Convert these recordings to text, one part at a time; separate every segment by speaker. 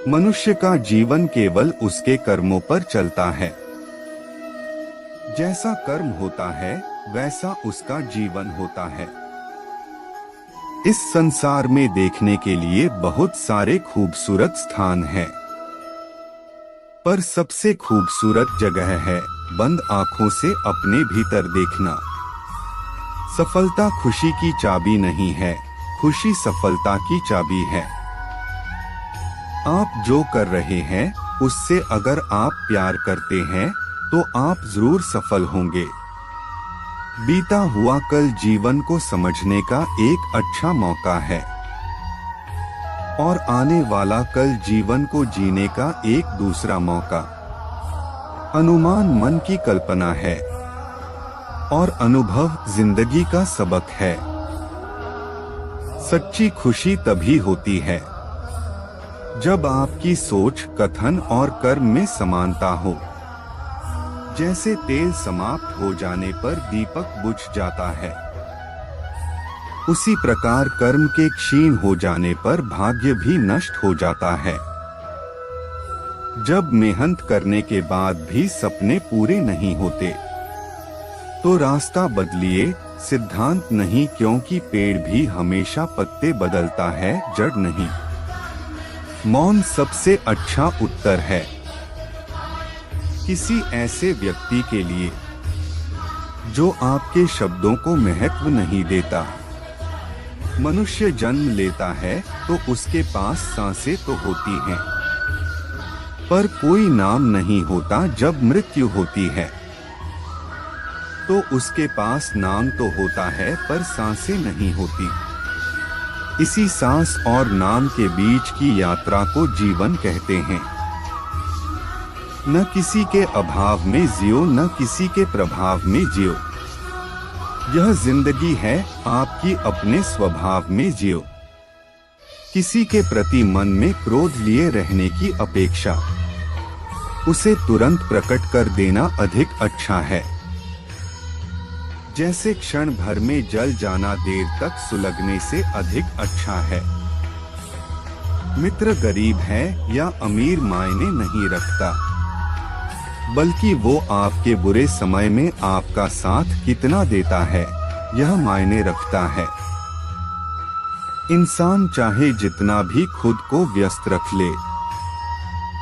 Speaker 1: मनुष्य का जीवन केवल उसके कर्मों पर चलता है। जैसा कर्म होता है वैसा उसका जीवन होता है। इस संसार में देखने के लिए बहुत सारे खूबसूरत स्थान हैं, पर सबसे खूबसूरत जगह है बंद आंखों से अपने भीतर देखना। सफलता खुशी की चाबी नहीं है, खुशी सफलता की चाबी है। आप जो कर रहे हैं उससे अगर आप प्यार करते हैं तो आप जरूर सफल होंगे। बीता हुआ कल जीवन को समझने का एक अच्छा मौका है और आने वाला कल जीवन को जीने का एक दूसरा मौका। अनुमान मन की कल्पना है और अनुभव जिंदगी का सबक है। सच्ची खुशी तभी होती है जब आपकी सोच, कथन और कर्म में समानता हो। जैसे तेल समाप्त हो जाने पर दीपक बुझ जाता है, उसी प्रकार कर्म के क्षीण हो जाने पर भाग्य भी नष्ट हो जाता है। जब मेहनत करने के बाद भी सपने पूरे नहीं होते तो रास्ता बदलिए, सिद्धांत नहीं, क्योंकि पेड़ भी हमेशा पत्ते बदलता है, जड़ नहीं। मौन सबसे अच्छा उत्तर है किसी ऐसे व्यक्ति के लिए जो आपके शब्दों को महत्व नहीं देता। मनुष्य जन्म लेता है तो उसके पास सांसें तो होती हैं, पर कोई नाम नहीं होता। जब मृत्यु होती है तो उसके पास नाम तो होता है पर सांसें नहीं होती। इसी सांस और नाम के बीच की यात्रा को जीवन कहते हैं। न किसी के अभाव में जियो, न किसी के प्रभाव में जियो। यह जिंदगी है, आपकी अपने स्वभाव में जियो। किसी के प्रति मन में क्रोध लिए रहने की अपेक्षा उसे तुरंत प्रकट कर देना अधिक अच्छा है। जैसे क्षण भर में जल जाना देर तक सुलगने से अधिक अच्छा है। मित्र गरीब है या अमीर मायने नहीं रखता, बल्कि वो आपके बुरे समय में आपका साथ कितना देता है यह मायने रखता है। इंसान चाहे जितना भी खुद को व्यस्त रख ले,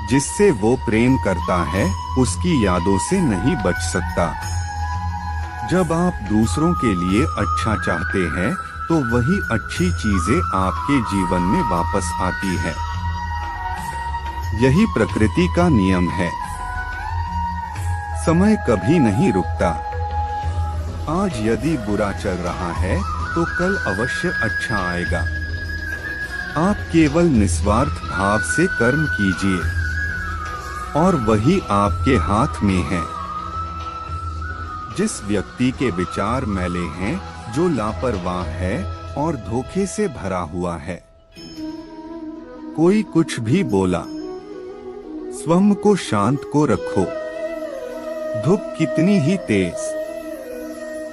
Speaker 1: जिससे वो प्रेम करता है उसकी यादों से नहीं बच सकता। जब आप दूसरों के लिए अच्छा चाहते हैं तो वही अच्छी चीजें आपके जीवन में वापस आती है। यही प्रकृति का नियम है। समय कभी नहीं रुकता। आज यदि बुरा चल रहा है तो कल अवश्य अच्छा आएगा। आप केवल निस्वार्थ भाव से कर्म कीजिए और वही आपके हाथ में है। जिस व्यक्ति के विचार मैले हैं, जो लापरवाह है और धोखे से भरा हुआ है, कोई कुछ भी बोला, स्वयं को शांत को रखो। धूप कितनी ही तेज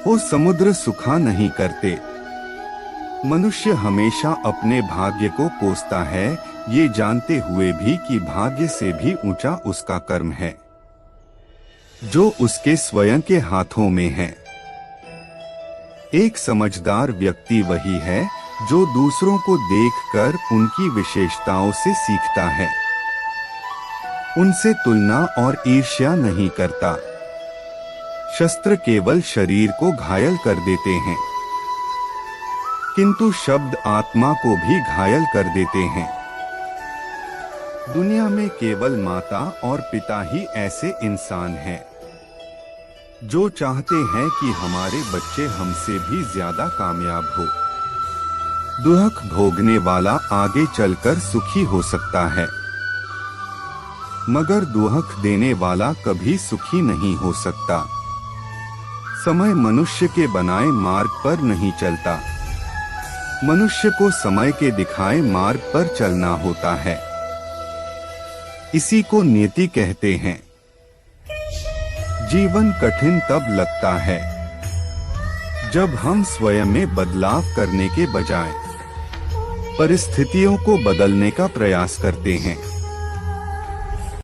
Speaker 1: हो, समुद्र सुखा नहीं करते। मनुष्य हमेशा अपने भाग्य को कोसता है, ये जानते हुए भी कि भाग्य से भी ऊंचा उसका कर्म है जो उसके स्वयं के हाथों में है। एक समझदार व्यक्ति वही है जो दूसरों को देखकर उनकी विशेषताओं से सीखता है, उनसे तुलना और ईर्ष्या नहीं करता। शस्त्र केवल शरीर को घायल कर देते हैं, किंतु शब्द आत्मा को भी घायल कर देते हैं। दुनिया में केवल माता और पिता ही ऐसे इंसान हैं जो चाहते हैं कि हमारे बच्चे हमसे भी ज्यादा कामयाब हो। दुख भोगने वाला आगे चलकर सुखी हो सकता है, मगर दुख देने वाला कभी सुखी नहीं हो सकता। समय मनुष्य के बनाए मार्ग पर नहीं चलता, मनुष्य को समय के दिखाए मार्ग पर चलना होता है। इसी को नियति कहते हैं। जीवन कठिन तब लगता है जब हम स्वयं में बदलाव करने के बजाय परिस्थितियों को बदलने का प्रयास करते हैं।